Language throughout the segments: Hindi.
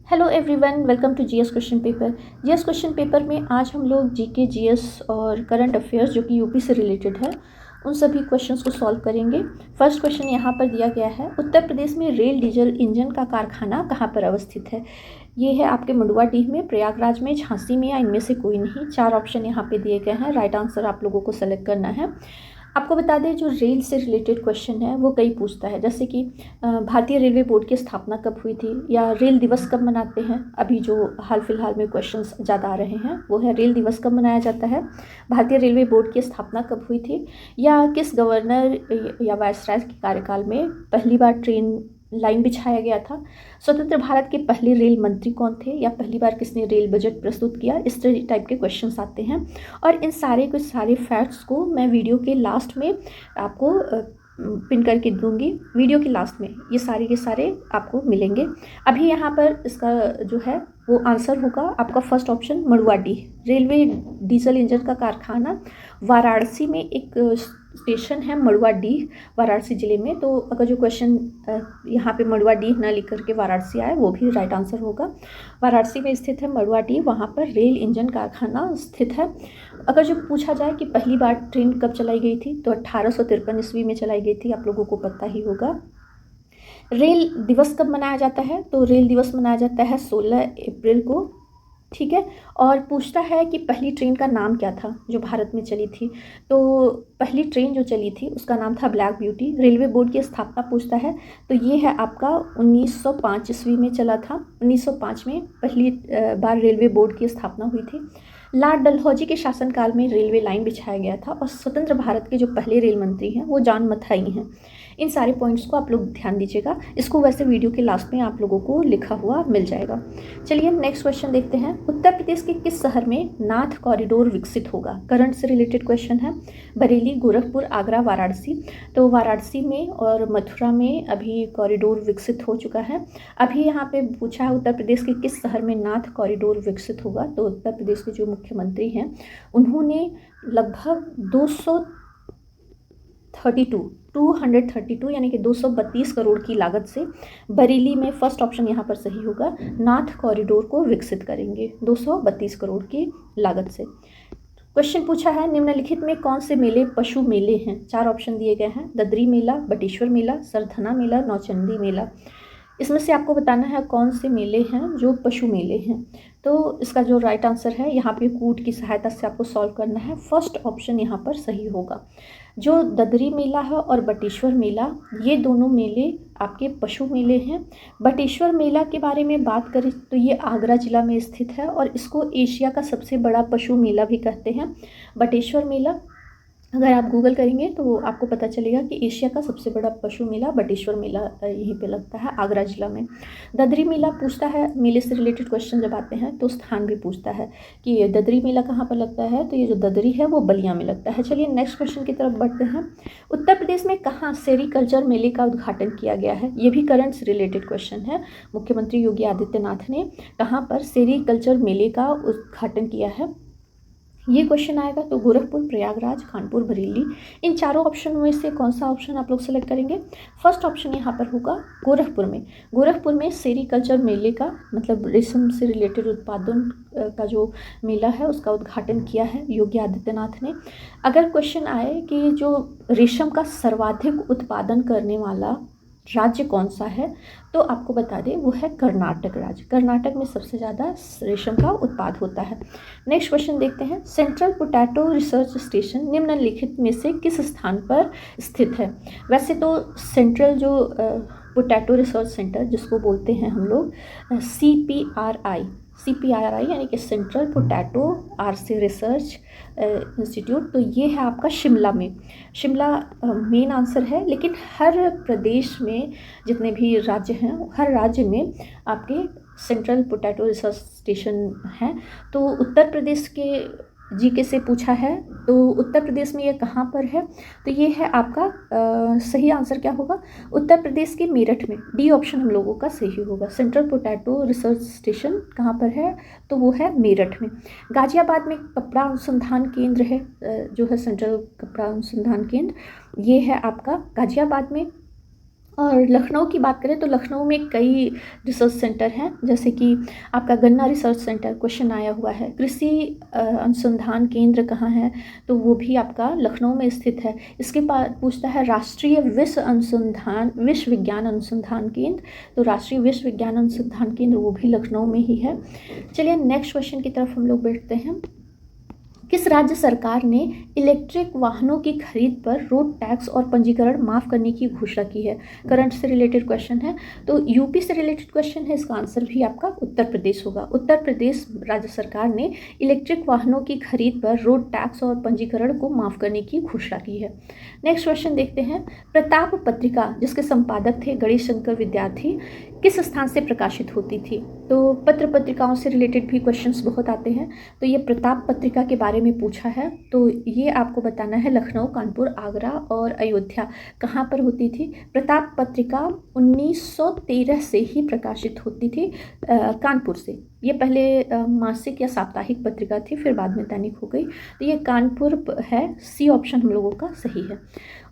Hello everyone, welcome to GS question paper. GS question paper में आज हम लोग जीके, जीएस और करंट अफेयर्स जो कि यूपी से रिलेटेड है उन सभी क्वेश्चंस को सॉल्व करेंगे। फर्स्ट क्वेश्चन यहाँ पर दिया गया है, उत्तर प्रदेश में रेल डीजल इंजन का कारखाना कहाँ पर अवस्थित है। ये है आपके मंडुआडीह में, प्रयागराज में, झांसी में या इनमें से कोई नहीं। चार ऑप्शन यहाँ पे दिए गए हैं, राइट आंसर आप लोगों को सेलेक्ट करना है। आपको बता दें, जो रेल से रिलेटेड क्वेश्चन है वो कई पूछता है, जैसे कि भारतीय रेलवे बोर्ड की स्थापना कब हुई थी, या रेल दिवस कब मनाते हैं। अभी जो हाल फिलहाल में क्वेश्चंस ज़्यादा आ रहे हैं वो है रेल दिवस कब मनाया जाता है, भारतीय रेलवे बोर्ड की स्थापना कब हुई थी, या किस गवर्नर या वायसराय के कार्यकाल में पहली बार ट्रेन लाइन बिछाया गया था, स्वतंत्र भारत के पहले रेल मंत्री कौन थे, या पहली बार किसने रेल बजट प्रस्तुत किया। इस टाइप के क्वेश्चंस आते हैं और इन सारे फैक्ट्स को मैं वीडियो के लास्ट में आपको पिन करके दूंगी। वीडियो के लास्ट में ये सारे के सारे आपको मिलेंगे। अभी यहाँ पर इसका जो है वो आंसर होगा आपका first option, Manduadih. Railway diesel engine का कारखाना वाराणसी में एक स्टेशन है मंडुआडीह, वाराणसी ज़िले में। तो अगर जो क्वेश्चन यहाँ पे मंडुआडीह ना लिख करके वाराणसी आए वो भी राइट आंसर होगा। वाराणसी में स्थित है मंडुआडीह, वहाँ पर रेल इंजन कारखाना स्थित है। अगर जो पूछा जाए कि पहली बार ट्रेन कब चलाई गई थी, तो 1853 ईस्वी में चलाई गई थी, आप लोगों को पता ही होगा। रेल दिवस कब मनाया जाता है, तो रेल दिवस मनाया जाता है 16 अप्रैल को, ठीक है। और पूछता है कि पहली ट्रेन का नाम क्या था जो भारत में चली थी, तो पहली ट्रेन जो चली थी उसका नाम था ब्लैक ब्यूटी। रेलवे बोर्ड की स्थापना पूछता है, तो ये है आपका 1905 ईस्वी में चला था। 1905 में पहली बार रेलवे बोर्ड की स्थापना हुई थी। लॉर्ड डलहौजी के शासनकाल में रेलवे लाइन बिछाया गया था, और स्वतंत्र भारत के जो पहले रेल मंत्री हैं वो जॉन मथाई हैं। इन सारे पॉइंट्स को आप लोग ध्यान दीजिएगा। इसको वैसे वीडियो के लास्ट में आप लोगों को लिखा हुआ मिल जाएगा। चलिए नेक्स्ट क्वेश्चन देखते हैं। उत्तर प्रदेश के किस शहर में नाथ कॉरिडोर विकसित होगा। करंट से रिलेटेड क्वेश्चन है। बरेली, गोरखपुर, आगरा, वाराणसी। तो वाराणसी में और मथुरा में अभी कॉरिडोर विकसित हो चुका है। अभी यहाँ पे पूछा है उत्तर प्रदेश के किस शहर में नाथ कॉरिडोर विकसित होगा। तो उत्तर प्रदेश के जो मुख्यमंत्री हैं उन्होंने लगभग 232 यानी कि 232 करोड़ की लागत से बरेली में, फर्स्ट ऑप्शन यहाँ पर सही होगा, नाथ कॉरिडोर को विकसित करेंगे 232 करोड़ की लागत से। क्वेश्चन पूछा है, निम्नलिखित में कौन से मेले पशु मेले हैं। चार ऑप्शन दिए गए हैं, ददरी मेला, बटेश्वर मेला, सरथना मेला, नौचंदी मेला। इसमें से आपको बताना है कौन से मेले हैं जो पशु मेले हैं। तो इसका जो राइट आंसर है, यहाँ पे कूट की सहायता से आपको सॉल्व करना है। फर्स्ट ऑप्शन यहाँ पर सही होगा। जो ददरी मेला है और बटेश्वर मेला, ये दोनों मेले आपके पशु मेले हैं। बटेश्वर मेला के बारे में बात करें तो ये आगरा जिला में स्थित है, और इसको एशिया का सबसे बड़ा पशु मेला भी कहते हैं। बटेश्वर मेला अगर आप गूगल करेंगे तो आपको पता चलेगा कि एशिया का सबसे बड़ा पशु मेला बटेश्वर मेला यहीं पे लगता है, आगरा जिला में। ददरी मेला पूछता है, मेले से रिलेटेड क्वेश्चन जब आते हैं तो स्थान भी पूछता है कि ददरी मेला कहाँ पर लगता है, तो ये जो ददरी है वो बलिया में लगता है। चलिए नेक्स्ट क्वेश्चन की तरफ बढ़ते हैं। उत्तर प्रदेश में कहाँ सेरीकल्चर मेले का उद्घाटन किया गया है। ये भी करंट से रिलेटेड क्वेश्चन है। मुख्यमंत्री योगी आदित्यनाथ ने कहाँ पर सेरीकल्चर मेले का उद्घाटन किया है, ये क्वेश्चन आएगा। तो गोरखपुर, प्रयागराज, कानपुर, बरेली। इन चारों ऑप्शन में से कौन सा ऑप्शन आप लोग सेलेक्ट करेंगे। फर्स्ट ऑप्शन यहाँ पर होगा गोरखपुर में। गोरखपुर में सेरीकल्चर मेले का मतलब रेशम से रिलेटेड उत्पादन का जो मेला है उसका उद्घाटन किया है योगी आदित्यनाथ ने। अगर क्वेश्चन आए कि जो रेशम का सर्वाधिक उत्पादन करने वाला राज्य कौन सा है, तो आपको बता दें वो है कर्नाटक राज्य। कर्नाटक में सबसे ज़्यादा रेशम का उत्पाद होता है। नेक्स्ट क्वेश्चन देखते हैं। सेंट्रल पोटैटो रिसर्च स्टेशन निम्नलिखित में से किस स्थान पर स्थित है। वैसे तो सेंट्रल जो पोटैटो रिसर्च सेंटर जिसको बोलते हैं हम लोग CPRI यानी कि central potato RC research institute, तो ये है आपका शिमला में। शिमला मेन आंसर है, लेकिन हर प्रदेश में जितने भी राज्य हैं हर राज्य में आपके सेंट्रल पोटैटो रिसर्च स्टेशन हैं। तो उत्तर प्रदेश के जीके से पूछा है, तो उत्तर प्रदेश में ये कहाँ पर है, तो ये है आपका सही आंसर क्या होगा, उत्तर प्रदेश के मेरठ में। डी ऑप्शन हम लोगों का सही होगा। सेंट्रल पोटैटो रिसर्च स्टेशन कहाँ पर है, तो वो है मेरठ में। गाजियाबाद में कपड़ा अनुसंधान केंद्र है, जो है सेंट्रल कपड़ा अनुसंधान केंद्र, ये है आपका गाजियाबाद में। और लखनऊ की बात करें तो लखनऊ में कई रिसर्च सेंटर हैं, जैसे कि आपका गन्ना रिसर्च सेंटर क्वेश्चन आया हुआ है। कृषि अनुसंधान केंद्र कहाँ है, तो वो भी आपका लखनऊ में स्थित है। इसके बाद पूछता है राष्ट्रीय विश्व विज्ञान अनुसंधान केंद्र, तो राष्ट्रीय विश्व विज्ञान अनुसंधान केंद्र वो भी लखनऊ में ही है। चलिए नेक्स्ट क्वेश्चन की तरफ हम लोग बढ़ते हैं। किस राज्य सरकार ने इलेक्ट्रिक वाहनों की खरीद पर रोड टैक्स और पंजीकरण माफ़ करने की घोषणा की है? करंट से रिलेटेड क्वेश्चन है, तो यूपी से रिलेटेड क्वेश्चन है। इसका आंसर भी आपका उत्तर प्रदेश होगा। उत्तर प्रदेश राज्य सरकार ने इलेक्ट्रिक वाहनों की खरीद पर रोड टैक्स और पंजीकरण को माफ़ करने की घोषणा की है। नेक्स्ट क्वेश्चन देखते हैं। प्रताप पत्रिका जिसके संपादक थे गणेश शंकर विद्यार्थी किस स्थान से प्रकाशित होती थी? तो पत्र पत्रिकाओं से रिलेटेड भी क्वेश्चंस बहुत आते हैं, तो ये प्रताप पत्रिका के बारे में पूछा है, तो ये आपको बताना है लखनऊ, कानपुर, आगरा और अयोध्या कहाँ पर होती थी। प्रताप पत्रिका 1913 से ही प्रकाशित होती थी कानपुर से। ये पहले मासिक या साप्ताहिक पत्रिका थी, फिर बाद में दैनिक हो गई, तो ये कानपुर है। सी ऑप्शन हम लोगों का सही है।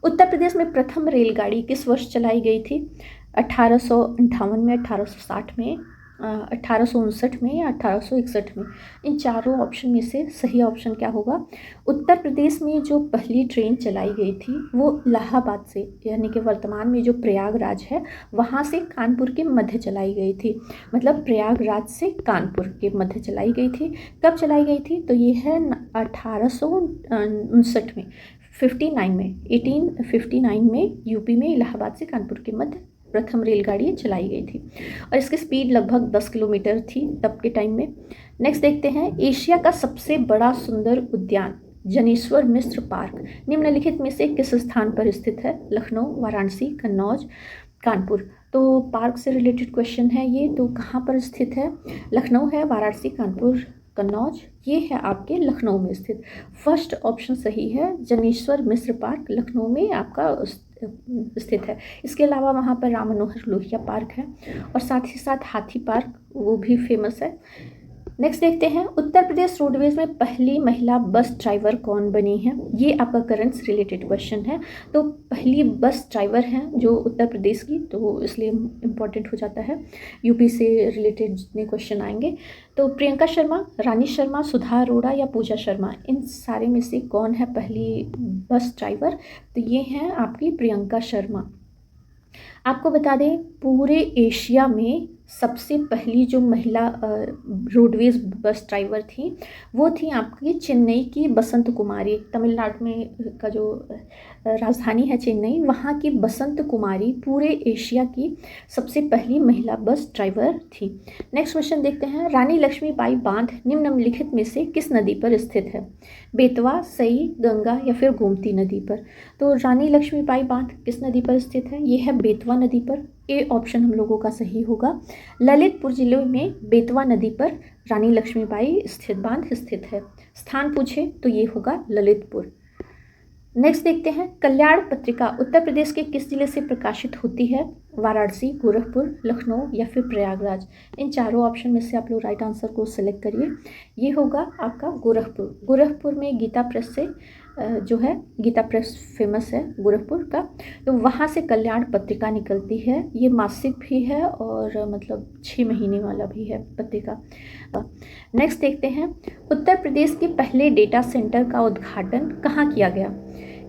उत्तर प्रदेश में प्रथम रेलगाड़ी किस वर्ष चलाई गई थी? 1858 में, 1860 में, 1859 में या 1861 में? इन चारों ऑप्शन में से सही ऑप्शन क्या होगा? उत्तर प्रदेश में जो पहली ट्रेन चलाई गई थी वो इलाहाबाद से, यानी कि वर्तमान में जो प्रयागराज है वहाँ से कानपुर के मध्य चलाई गई थी। मतलब प्रयागराज से कानपुर के मध्य चलाई गई थी। कब चलाई गई थी? तो ये है 1859 में, 1859 में यूपी में इलाहाबाद से कानपुर के मध्य प्रथम रेलगाड़ी चलाई गई थी, और इसकी स्पीड लगभग 10 किलोमीटर थी तब के टाइम में। नेक्स्ट देखते हैं। एशिया का सबसे बड़ा सुंदर उद्यान जनेश्वर मिश्र पार्क निम्नलिखित में से किस स्थान पर स्थित है? लखनऊ, वाराणसी, कन्नौज, कानपुर। तो पार्क से रिलेटेड क्वेश्चन है ये, तो कहाँ पर स्थित है? लखनऊ है, वाराणसी, कानपुर, कन्नौज, ये है आपके लखनऊ में स्थित। फर्स्ट ऑप्शन सही है, जनेश्वर मिश्र पार्क लखनऊ में आपका स्थित है। इसके अलावा वहाँ पर राम मनोहर लोहिया पार्क है, और साथ ही साथ हाथी पार्क वो भी फेमस है। नेक्स्ट देखते हैं। उत्तर प्रदेश रोडवेज में पहली महिला बस ड्राइवर कौन बनी है? ये आपका करंट से रिलेटेड क्वेश्चन है। तो पहली बस ड्राइवर हैं जो उत्तर प्रदेश की, तो इसलिए इम्पॉर्टेंट हो जाता है। यूपी से रिलेटेड जितने क्वेश्चन आएंगे, तो प्रियंका शर्मा, रानी शर्मा, सुधा अरोड़ा या पूजा शर्मा, इन सारे में से कौन है पहली बस ड्राइवर? तो ये हैं आपकी प्रियंका शर्मा। आपको बता दें पूरे एशिया में सबसे पहली जो महिला रोडवेज बस ड्राइवर थी वो थी आपकी चेन्नई की बसंत कुमारी। तमिलनाडु में का जो राजधानी है चेन्नई, वहाँ की बसंत कुमारी पूरे एशिया की सबसे पहली महिला बस ड्राइवर थी। नेक्स्ट क्वेश्चन देखते हैं। रानी लक्ष्मीबाई बांध निम्नलिखित में से किस नदी पर स्थित है? बेतवा, सई, गंगा या फिर गोमती नदी पर? तो रानी लक्ष्मीबाई बांध किस नदी पर स्थित है? ये है बेतवा नदी पर। ए ऑप्शन हम लोगों का सही होगा। ललितपुर जिले में बेतवा नदी पर रानी लक्ष्मीबाई बांध स्थित है। स्थान पूछे तो ये होगा ललितपुर। नेक्स्ट देखते हैं। कल्याण पत्रिका उत्तर प्रदेश के किस जिले से प्रकाशित होती है? वाराणसी, गोरखपुर, लखनऊ या फिर प्रयागराज? इन चारों ऑप्शन में से आप लोग राइट आंसर को सिलेक्ट करिए। ये होगा आपका गोरखपुर। गोरखपुर में गीता प्रेस से जो है, गीता प्रेस फेमस है गोरखपुर का, तो वहाँ से कल्याण पत्रिका निकलती है। ये मासिक भी है और मतलब 6 महीने वाला भी है पत्रिका। नेक्स्ट देखते हैं। उत्तर प्रदेश के पहले डेटा सेंटर का उद्घाटन कहाँ किया गया?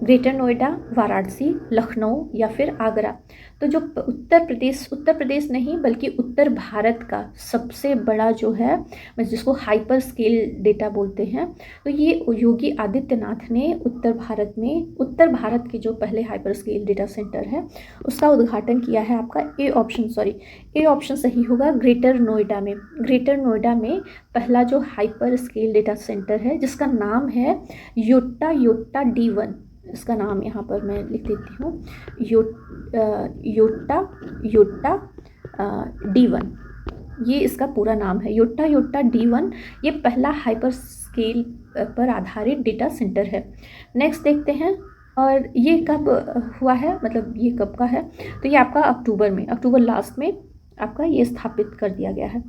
ग्रेटर नोएडा, वाराणसी, लखनऊ या फिर आगरा? तो जो उत्तर प्रदेश नहीं बल्कि उत्तर भारत का सबसे बड़ा जो है, जिसको हाइपर स्केल डेटा बोलते हैं, तो ये योगी आदित्यनाथ ने उत्तर भारत के जो पहले हाइपर स्केल डेटा सेंटर है उसका उद्घाटन किया है। आपका ए ऑप्शन सही होगा। ग्रेटर नोएडा में पहला जो हाइपर स्केल डेटा सेंटर है जिसका नाम है योट्टा D1। इसका नाम यहाँ पर मैं लिख देती हूँ, योट्टा D1, ये इसका पूरा नाम है, योट्टा D1। ये पहला हाइपर स्केल पर आधारित डेटा सेंटर है। नेक्स्ट देखते हैं। और ये कब हुआ है, मतलब ये कब का है? तो ये आपका अक्टूबर लास्ट में आपका ये स्थापित कर दिया गया है।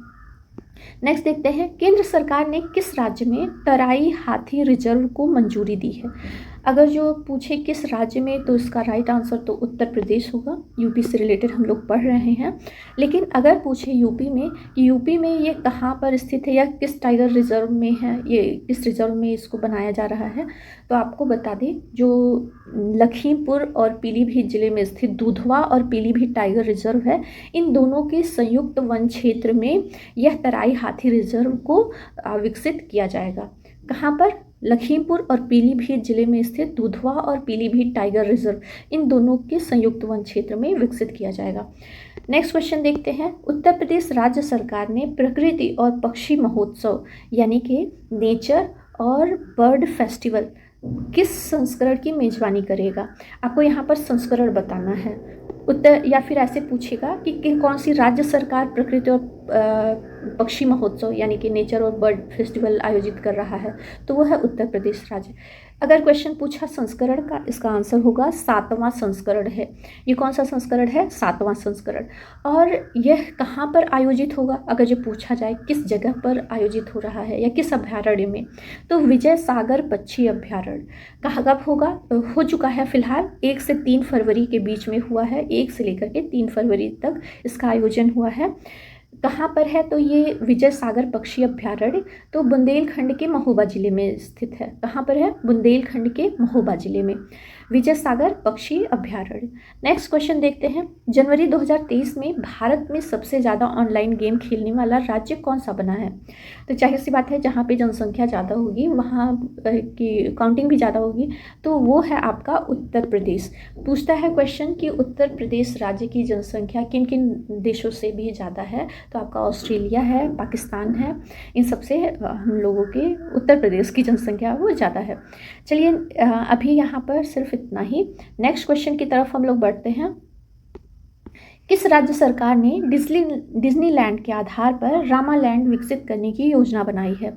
नेक्स्ट देखते हैं। केंद्र सरकार ने किस राज्य में तराई हाथी रिजर्व को मंजूरी दी है? अगर जो पूछे किस राज्य में, तो इसका राइट आंसर तो उत्तर प्रदेश होगा। यूपी से रिलेटेड हम लोग पढ़ रहे हैं। लेकिन अगर पूछे यूपी में कि यूपी में ये कहाँ पर स्थित है या किस टाइगर रिजर्व में है, ये किस रिजर्व में इसको बनाया जा रहा है, तो आपको बता दें जो लखीमपुर और पीलीभीत जिले में स्थित दुधवा और पीलीभीत टाइगर रिजर्व है, इन दोनों के संयुक्त वन क्षेत्र में यह तराई हाथी रिजर्व को विकसित किया जाएगा। कहाँ पर? लखीमपुर और पीलीभीत जिले में स्थित दुधवा और पीलीभीत टाइगर रिजर्व, इन दोनों के संयुक्त वन क्षेत्र में विकसित किया जाएगा। नेक्स्ट क्वेश्चन देखते हैं। उत्तर प्रदेश राज्य सरकार ने प्रकृति और पक्षी महोत्सव यानी कि नेचर और बर्ड फेस्टिवल किस संस्करण की मेजबानी करेगा? आपको यहाँ पर संस्करण बताना है। उत्तर या फिर ऐसे पूछेगा कि कौन सी राज्य सरकार प्रकृति और पक्षी महोत्सव यानी कि नेचर और बर्ड फेस्टिवल आयोजित कर रहा है, तो वो है उत्तर प्रदेश राज्य। अगर क्वेश्चन पूछा संस्करण का, इसका आंसर होगा 7वां संस्करण है। ये कौन सा संस्करण है? 7वां संस्करण। और यह कहाँ पर आयोजित होगा? अगर जो पूछा जाए किस जगह पर आयोजित हो रहा है या किस अभ्यारण्य में, तो विजय सागर पक्षी अभ्यारण्य। कहाँ कब होगा? हो चुका है फिलहाल, 1 से 3 फरवरी के बीच में हुआ है। 1 से लेकर के 3 फरवरी तक इसका आयोजन हुआ है। कहाँ पर है? तो ये विजय सागर पक्षी अभ्यारण्य तो बुंदेलखंड के महोबा जिले में स्थित है। कहाँ पर है? बुंदेलखंड के महोबा जिले में विजय सागर पक्षी अभ्यारण्य। नेक्स्ट क्वेश्चन देखते हैं। जनवरी 2023 में भारत में सबसे ज़्यादा ऑनलाइन गेम खेलने वाला राज्य कौन सा बना है? तो जाहिर सी बात है, जहाँ पे जनसंख्या ज़्यादा होगी वहाँ की काउंटिंग भी ज़्यादा होगी, तो वो है आपका उत्तर प्रदेश। पूछता है क्वेश्चन कि उत्तर प्रदेश राज्य की जनसंख्या किन किन देशों से भी ज़्यादा है, तो आपका ऑस्ट्रेलिया है, पाकिस्तान है, इन सबसे हम लोगों के उत्तर प्रदेश की जनसंख्या वो ज़्यादा है। चलिए अभी यहाँ पर सिर्फ इतना ही। नेक्स्ट क्वेश्चन की तरफ हम लोग बढ़ते हैं। किस राज्य सरकार ने डिज्नीलैंड के आधार पर रामालैंड विकसित करने की योजना बनाई है?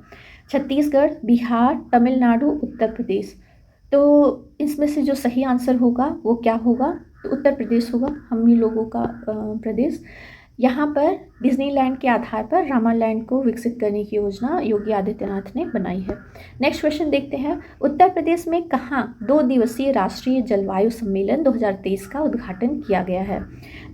छत्तीसगढ़, बिहार, तमिलनाडु, उत्तर प्रदेश। तो इसमें से जो सही आंसर होगा वो क्या होगा? तो उत्तर प्रदेश होगा, हम ही लोगों का प्रदेश। यहाँ पर डिज्नीलैंड के आधार पर रामालैंड को विकसित करने की योजना योगी आदित्यनाथ ने बनाई है। नेक्स्ट क्वेश्चन देखते हैं। उत्तर प्रदेश में कहाँ 2 दिवसीय राष्ट्रीय जलवायु सम्मेलन 2023 का उद्घाटन किया गया है?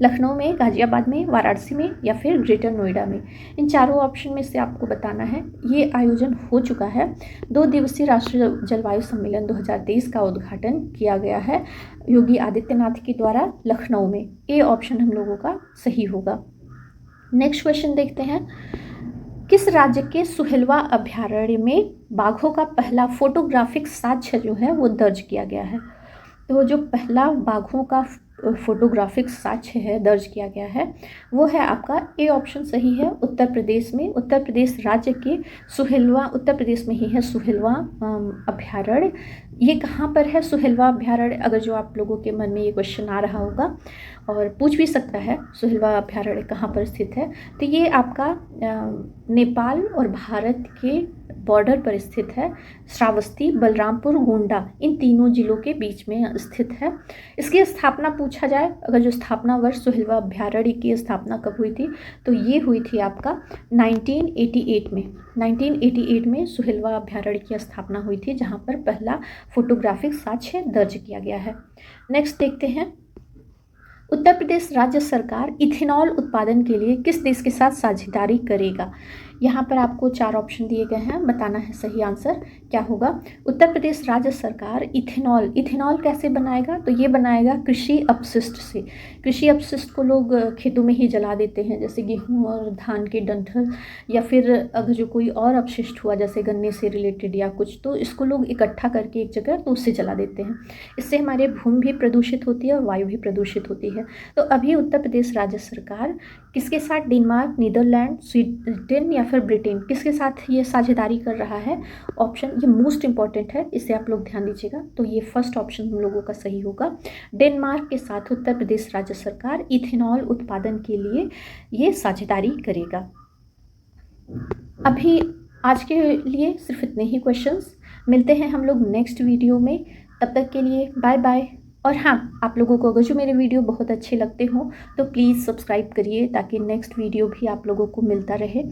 लखनऊ में, गाजियाबाद में, वाराणसी में या फिर ग्रेटर नोएडा में? इन चारों ऑप्शन में से आपको बताना है। ये आयोजन हो चुका है। 2 दिवसीय राष्ट्रीय जलवायु सम्मेलन 2023 का उद्घाटन किया गया है योगी आदित्यनाथ के द्वारा लखनऊ में। ये ऑप्शन हम लोगों का सही होगा। नेक्स्ट क्वेश्चन देखते हैं। किस राज्य के सुहेलवा अभ्यारण्य में बाघों का पहला फोटोग्राफिक साक्ष्य जो है वो दर्ज किया गया है? तो जो पहला बाघों का फोटोग्राफिक साक्ष्य है दर्ज किया गया है वो है आपका ए ऑप्शन सही है, उत्तर प्रदेश में। उत्तर प्रदेश राज्य के सुहेलवा, उत्तर प्रदेश में ही है सुहेलवा अभ्यारण्य। ये कहाँ पर है सुहेलवा अभ्यारण्य? अगर जो आप लोगों के मन में ये क्वेश्चन आ रहा होगा और पूछ भी सकता है सुहेलवा अभ्यारण्य कहाँ पर स्थित है, तो ये आपका नेपाल और भारत के बॉर्डर पर स्थित है। श्रावस्ती, बलरामपुर, गोंडा, इन तीनों जिलों के बीच में स्थित है। इसकी स्थापना पूछा जाए, अगर जो स्थापना वर्ष सुहेलवा अभ्यारण्य की स्थापना कब हुई थी, तो ये हुई थी आपका 1988 में। 1988 में सुहेलवा अभ्यारण्य की स्थापना हुई थी, जहाँ पर पहला फोटोग्राफिक साक्ष्य दर्ज किया गया है। नेक्स्ट देखते हैं। उत्तर प्रदेश राज्य सरकार इथेनॉल उत्पादन के लिए किस देश के साथ साझेदारी करेगा? यहाँ पर आपको 4 ऑप्शन दिए गए हैं, बताना है सही आंसर क्या होगा। उत्तर प्रदेश राज्य सरकार इथेनॉल कैसे बनाएगा? तो ये बनाएगा कृषि अपशिष्ट से। कृषि अपशिष्ट को लोग खेतों में ही जला देते हैं, जैसे गेहूँ और धान के डंठल, या फिर अगर जो कोई और अपशिष्ट हुआ जैसे गन्ने से रिलेटेड या कुछ, तो इसको लोग इकट्ठा करके एक जगह तो उससे जला देते हैं। इससे हमारे भूमि भी प्रदूषित होती है और वायु भी प्रदूषित होती है। तो अभी उत्तर प्रदेश राज्य सरकार किसके साथ, डेनमार्क, नीदरलैंड, स्वीडन या फिर ब्रिटेन, किसके साथ ये साझेदारी कर रहा है? ऑप्शन ये मोस्ट इंपॉर्टेंट है, इसे आप लोग ध्यान दीजिएगा। तो ये फर्स्ट ऑप्शन हम लोगों का सही होगा। डेनमार्क के साथ उत्तर प्रदेश राज्य सरकार इथेनॉल उत्पादन के लिए ये साझेदारी करेगा। अभी आज के लिए सिर्फ इतने ही क्वेश्चंस। मिलते हैं हम लोग नेक्स्ट वीडियो में, तब तक के लिए बाय बाय। और हाँ, आप लोगों को अगर जो मेरे वीडियो बहुत अच्छे लगते हों तो प्लीज़ सब्सक्राइब करिए, ताकि नेक्स्ट वीडियो भी आप लोगों को मिलता रहे।